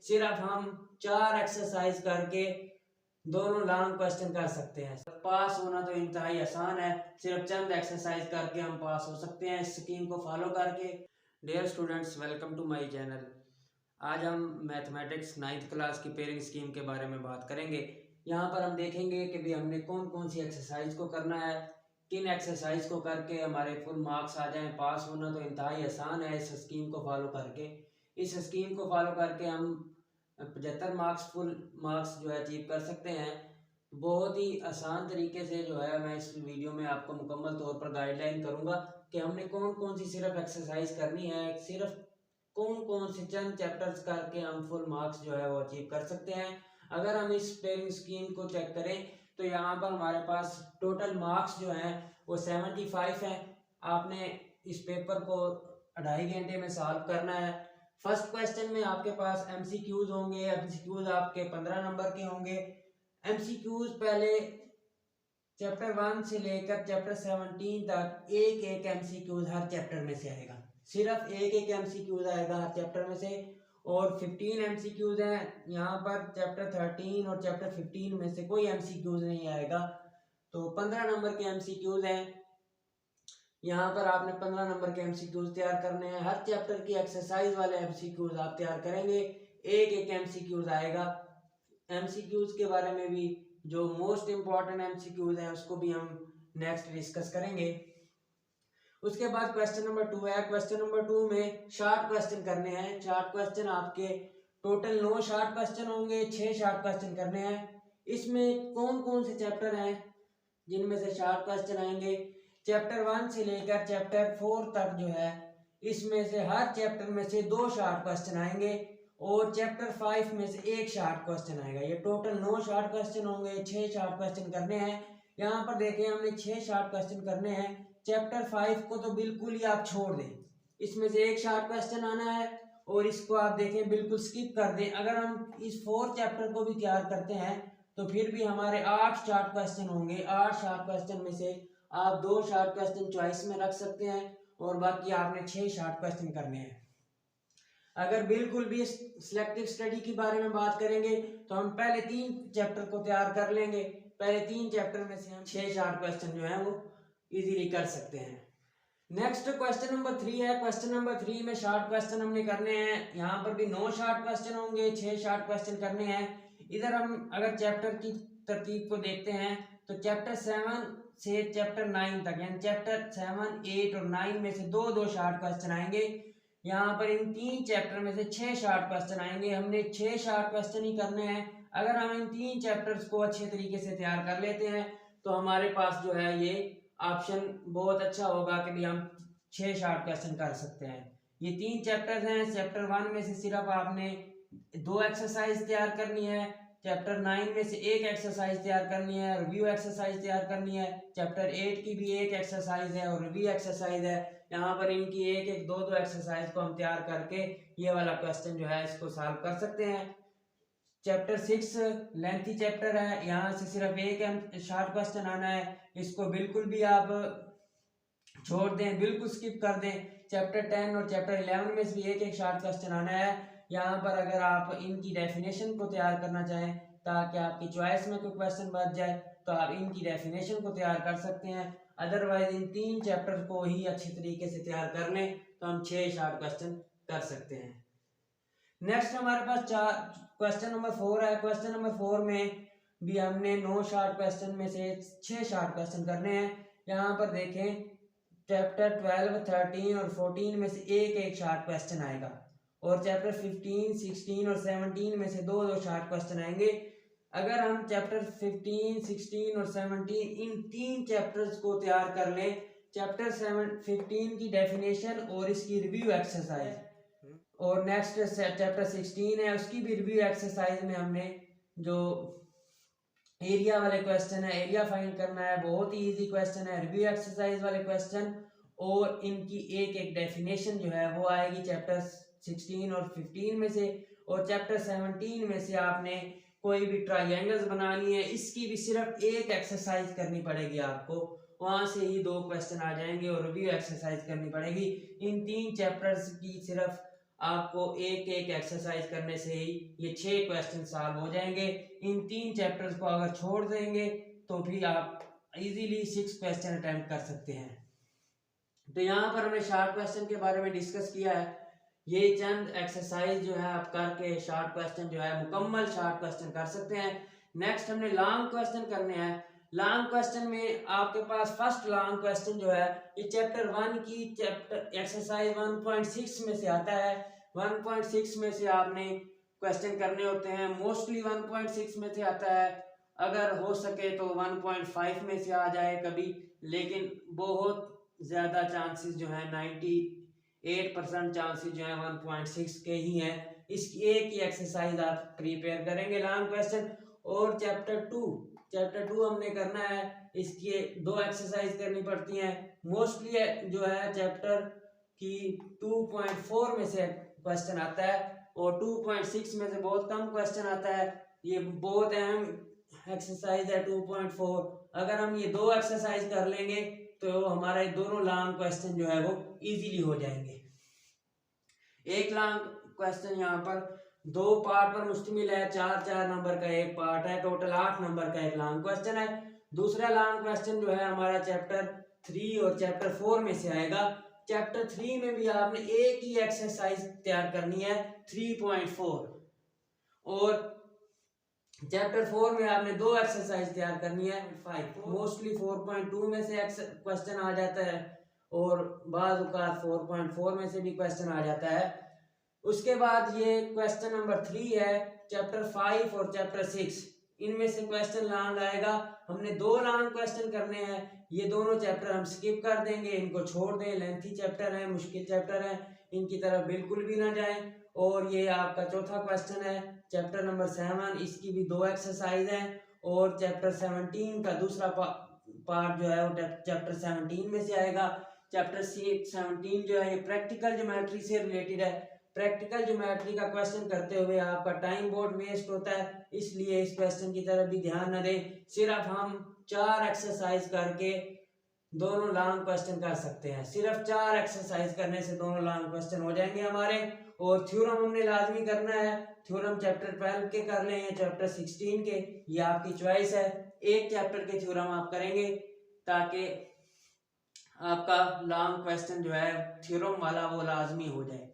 सिर्फ हम 4 एक्सरसाइज करके दोनों लॉन्ग क्वेश्चन कर सकते हैं। पास होना तो इंतहाई आसान है, सिर्फ चंद एक्सरसाइज करके हम पास हो सकते हैं इस स्कीम को फॉलो करके। Dear students, welcome to my channel. आज हम मैथमेटिक्स 9th क्लास की पेयरिंग स्कीम के बारे में बात करेंगे। यहाँ पर हम देखेंगे कि भी हमने कौन कौन सी एक्सरसाइज को करना है, किन एक्सरसाइज को करके हमारे फुल मार्क्स आ जाएं। पास होना तो इंतहाई आसान है इस स्कीम को फॉलो करके। इस स्कीम को फॉलो करके हम 75 मार्क्स फुल मार्क्स जो है अचीव कर सकते हैं। बहुत ही आसान तरीके से जो है मैं इस वीडियो में आपको मुकम्मल तौर पर गाइडलाइन करूंगा कि हमने कौन कौन सी सिर्फ एक्सरसाइज करनी है, सिर्फ कौन कौन से चंद चैप्टर्स करके हम फुल मार्क्स जो है वो अचीव कर सकते हैं। अगर हम इस पेयरिंग स्कीम को चेक करें तो यहाँ पर हमारे पास टोटल मार्क्स जो हैं वो 75 हैं। आपने इस पेपर को 2.5 घंटे में सॉल्व करना है। फर्स्ट क्वेश्चन में आपके पास एमसीक्यूज होंगे। एमसीक्यूज आपके 15 नंबर के होंगे। एमसीक्यूज पहले चैप्टर 1 से लेकर चैप्टर 17 तक एक एक एमसीक्यूज हर चैप्टर में से आएगा। सिर्फ एक एक एमसीक्यूज आएगा हर चैप्टर में से, और 15 एमसीक्यूज हैं। यहाँ पर चैप्टर 13 और चैप्टर 15 में से कोई एमसीक्यूज नहीं आएगा। तो 15 नंबर के एमसीक्यूज हैं। यहाँ पर आपने 15 नंबर के एमसीक्यूज तैयार करने हैं। हर चैप्टर की एक्सरसाइज वाले एमसीक्यूज आप तैयार करेंगे। एक एक एमसीक्यूज आएगा। एमसीक्यूज के बारे में भी जो मोस्ट इम्पॉर्टेंट एमसीक्यूज हैं उसको भी हम नेक्स्ट डिस्कस करेंगे। उसके बाद क्वेश्चन नंबर 2 है। क्वेश्चन नंबर 2 में शॉर्ट क्वेश्चन करने हैं। शॉर्ट क्वेश्चन आपके टोटल 9 शॉर्ट क्वेश्चन होंगे, 6 शॉर्ट क्वेश्चन करने हैं। इसमें कौन कौन से चैप्टर हैं जिनमें से शॉर्ट क्वेश्चन आएंगे? चैप्टर 1 से लेकर चैप्टर 4 तक जो है इसमें से हर चैप्टर में से 2 शॉर्ट क्वेश्चन आएंगे, और चैप्टर 5 में से 1 शॉर्ट क्वेश्चन आएगा। ये टोटल 9 शॉर्ट क्वेश्चन होंगे, 6 शॉर्ट क्वेश्चन करने हैं। यहाँ पर देखें हमने 6 शॉर्ट क्वेश्चन करने हैं। चैप्टर 5 को तो बिल्कुल ही आप छोड़ दें, इसमें से 1 शॉर्ट क्वेश्चन आना है और इसको आप देखें बिल्कुल स्किप कर दें। अगर हम इस 4 चैप्टर को भी तैयार करते हैं तो फिर भी हमारे 8 शॉर्ट क्वेश्चन होंगे। 8 शॉर्ट क्वेश्चन में से आप 2 शॉर्ट क्वेश्चन चॉइस में रख सकते हैं और बाकी आपने 6 शॉर्ट क्वेश्चन करने हैं। अगर बिल्कुल भी सिलेक्टिव स्टडी के बारे में बात करेंगे तो हम पहले 3 चैप्टर को तैयार कर लेंगे। पहले 3 चैप्टर में से हम 6 शॉर्ट क्वेश्चन जो है वो इजीली कर सकते हैं। नेक्स्ट क्वेश्चन नंबर 3 है। क्वेश्चन नंबर 3 में शॉर्ट क्वेश्चन हमने करने हैं। यहाँ पर भी 9 शॉर्ट क्वेश्चन होंगे, 6 शॉर्ट क्वेश्चन करने हैं। इधर हम अगर चैप्टर की तरतीब को देखते हैं तो चैप्टर 7 से चैप्टर 9 तक, यानी चैप्टर 7, 8 और 9 में से 2 शॉर्ट क्वेश्चन आएंगे। यहाँ पर इन 3 चैप्टर में से 6 शॉर्ट क्वेश्चन आएंगे। हमने 6 शॉर्ट क्वेश्चन ही करने हैं। अगर हम इन 3 चैप्टर्स को अच्छे तरीके से तैयार कर लेते हैं तो हमारे पास जो है ये ऑप्शन बहुत अच्छा होगा कि भी हम 6 शॉर्ट क्वेश्चन कर सकते हैं। ये 3 चैप्टर्स हैं। चैप्टर 1 में से सिर्फ आपने 2 एक्सरसाइज तैयार करनी है। चैप्टर 9 में से 1 एक्सरसाइज तैयार करनी है, रिव्यू एक्सरसाइज तैयार करनी है। चैप्टर 8 की भी 1 एक्सरसाइज है और रिव्यू एक्सरसाइज है। यहाँ पर इनकी 1-1, 2-2 एक्सरसाइज को हम तैयार करके ये वाला क्वेश्चन जो है इसको सॉल्व कर सकते हैं। चैप्टर 6 लेंथी चैप्टर है, यहाँ से सिर्फ 1 शॉर्ट क्वेश्चन आना है। इसको बिल्कुल भी आप छोड़ दें, बिल्कुल स्किप कर दें। चैप्टर 10 और चैप्टर 11 में से भी 1 शॉर्ट क्वेश्चन आना है। यहाँ पर अगर आप इनकी डेफिनेशन को तैयार करना चाहें ताकि आपकी चॉइस में कोई क्वेश्चन बच जाए तो आप इनकी डेफिनेशन को तैयार कर सकते हैं। अदरवाइज इन 3 चैप्टर को ही अच्छी तरीके से तैयार कर लें तो हम 6 शॉर्ट क्वेश्चन कर सकते हैं। नेक्स्ट हमारे पास क्वेश्चन नंबर 4 है। क्वेश्चन नंबर 4 में भी हमने 9 शॉर्ट क्वेश्चन में से 6 शॉर्ट क्वेश्चन करने हैं। यहाँ पर देखें चैप्टर 12, 13 और 14 में से 1 शॉर्ट क्वेश्चन आएगा, और चैप्टर 15, 16 और 17 में से 2 शॉर्ट क्वेश्चन आएंगे। अगर हम चैप्टर 15, 16 और 17 इन 3 चैप्टर्स को तैयार कर लें, चैप्टर 15 की डेफिनेशन और इसकी रिव्यू एक्सरसाइज, और नेक्स्ट चैप्टर 16 है उसकी भी रिव्यू एक्सरसाइज में हमने जो एरिया वाले क्वेश्चन है, एरिया फाइंड करना है। बहुत ही इजी क्वेश्चन है, रिव्यू एक्सरसाइज वाले क्वेश्चन, और इनकी 1 डेफिनेशन जो है वो आएगी चैप्टर 16 और 15 में से। और चैप्टर 17 में से आपने कोई भी ट्राइंगल्स बनानी है, इसकी भी सिर्फ 1 एक्सरसाइज करनी पड़ेगी आपको, वहां से ही 2 क्वेश्चन आ जाएंगे, और रिव्यू एक्सरसाइज करनी पड़ेगी। इन 3 चैप्टर्स की सिर्फ आपको एक एक एक्सरसाइज करने से ही ये 6 क्वेश्चन सॉल्व हो जाएंगे। इन 3 चैप्टर्स को अगर छोड़ देंगे तो भी आप इजीली 6 क्वेश्चन अटेम्प्ट कर सकते हैं। तो यहाँ पर हमने शॉर्ट क्वेश्चन के बारे में डिस्कस किया है। ये चंद एक्सरसाइज जो है आप करके शॉर्ट क्वेश्चन जो है मुकम्मल शॉर्ट क्वेश्चन कर सकते हैं। नेक्स्ट हमने लॉन्ग क्वेश्चन करने हैं। लॉन्ग क्वेश्चन में आपके पास फर्स्ट लॉन्ग क्वेश्चन जो है ये चैप्टर 1 की चैप्टर एक्सरसाइज 1.6 में से आता है। 1.6 में से आपने क्वेश्चन करने होते हैं। मोस्टली 1.6 में से आता है, अगर हो सके तो 1.5 में से आ जाए कभी, लेकिन बहुत ज़्यादा चांसेस जो है 98% चांसेस जो है 1.6 के ही हैं। इसकी एक ही एक्सरसाइज आप प्रिपेयर करेंगे लॉन्ग क्वेश्चन। और चैप्टर 2 हमने करना है, इसकी 2 एक्सरसाइज करनी पड़ती हैं। मोस्टली जो है चैप्टर की 2.4 में से क्वेश्चन आता है और 2.6 में से बहुत कम क्वेश्चन आता है। ये बहुत अहम एक्सरसाइज है 2.4। अगर हम ये 2 एक्सरसाइज कर लेंगे तो हमारे दोनों लॉन्ग क्वेश्चन जो है वो इजीली हो जाएंगे। एक लॉन्ग क्वेश्चन यहाँ पर 2 पार्ट पर मुश्तमिल है, 4 नंबर का एक पार्ट है, टोटल 8 नंबर का एक लॉन्ग क्वेश्चन है। दूसरा लॉन्ग क्वेश्चन जो है हमारा चैप्टर 3 और चैप्टर 4 में से आएगा। चैप्टर 3 में भी आपने एक ही एक्सरसाइज तैयार करनी है 3.4 और चैप्टर 4 में आपने 2 एक्सरसाइज तैयार करनी है 5। मोस्टली 4.2 में से क्वेश्चन आ जाता है और बाज़ औक़ात 4.4 में से भी क्वेश्चन आ जाता है। उसके बाद ये क्वेश्चन नंबर 3 है चैप्टर 5 और चैप्टर 6, इनमें से क्वेश्चन लॉन्ग आएगा। हमने 2 लॉन्ग क्वेश्चन करने हैं। ये दोनों चैप्टर हम स्किप कर देंगे, इनको छोड़ दें। लेंथी चैप्टर है, मुश्किल चैप्टर है, इनकी तरफ बिल्कुल भी ना जाएं। और ये आपका चौथा क्वेश्चन है चैप्टर नंबर 7, इसकी भी 2 एक्सरसाइज हैं। और चैप्टर 17 का दूसरा पार्ट जो है वो चैप्टर 17 में से आएगा। चैप्टर 17 जो है ये प्रैक्टिकल ज्योमेट्री से रिलेटेड है। प्रैक्टिकल ज्योमेट्री का क्वेश्चन करते हुए आपका टाइम बहुत वेस्ट होता है, इसलिए इस क्वेश्चन की तरफ भी ध्यान न दें। सिर्फ हम 4 एक्सरसाइज करके दोनों लॉन्ग क्वेश्चन कर सकते हैं। सिर्फ 4 एक्सरसाइज करने से दोनों लॉन्ग क्वेश्चन हो जाएंगे हमारे। और थ्योरम हमने लाजमी करना है। थ्योरम चैप्टर 12 के कर लें या चैप्टर 16 के, ये आपकी चॉइस है। एक चैप्टर के थ्योरम आप करेंगे ताकि आपका लॉन्ग क्वेश्चन जो है थ्योरम वाला वो लाजमी हो जाए।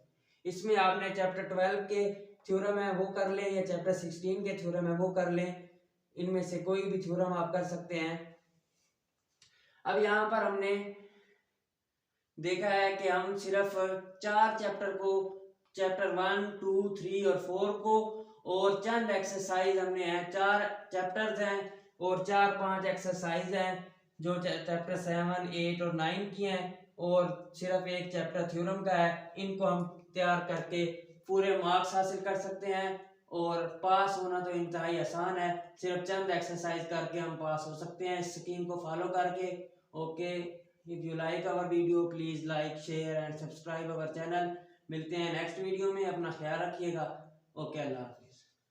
इसमें आपने चैप्टर 12 के थ्योरम है वो कर लें या चैप्टर 16 के थ्योरम है वो कर लें, इनमें से कोई भी थ्योरम आप कर सकते हैं। अब यहाँ पर हमने देखा है कि हम सिर्फ 4 चैप्टर को, चैप्टर 1, 2, 3 और 4 को, और चंद एक्सरसाइज हमने हैं। 4 चैप्टर्स हैं और 4-5 एक्सरसाइज हैं जो चैप्टर 7, 8 और 9 की हैं, और सिर्फ एक चैप्टर थ्योरम का है। इनको हम तैयार करके पूरे मार्क्स हासिल कर सकते हैं और पास होना तो इंतहाई आसान है। सिर्फ चंद एक्सरसाइज करके हम पास हो सकते हैं इस स्कीम को फॉलो करके। Okay, if you like our video please like, share and subscribe our channel. मिलते हैं नेक्स्ट वीडियो में, अपना ख्याल रखिएगा। ओके, अल्लाह।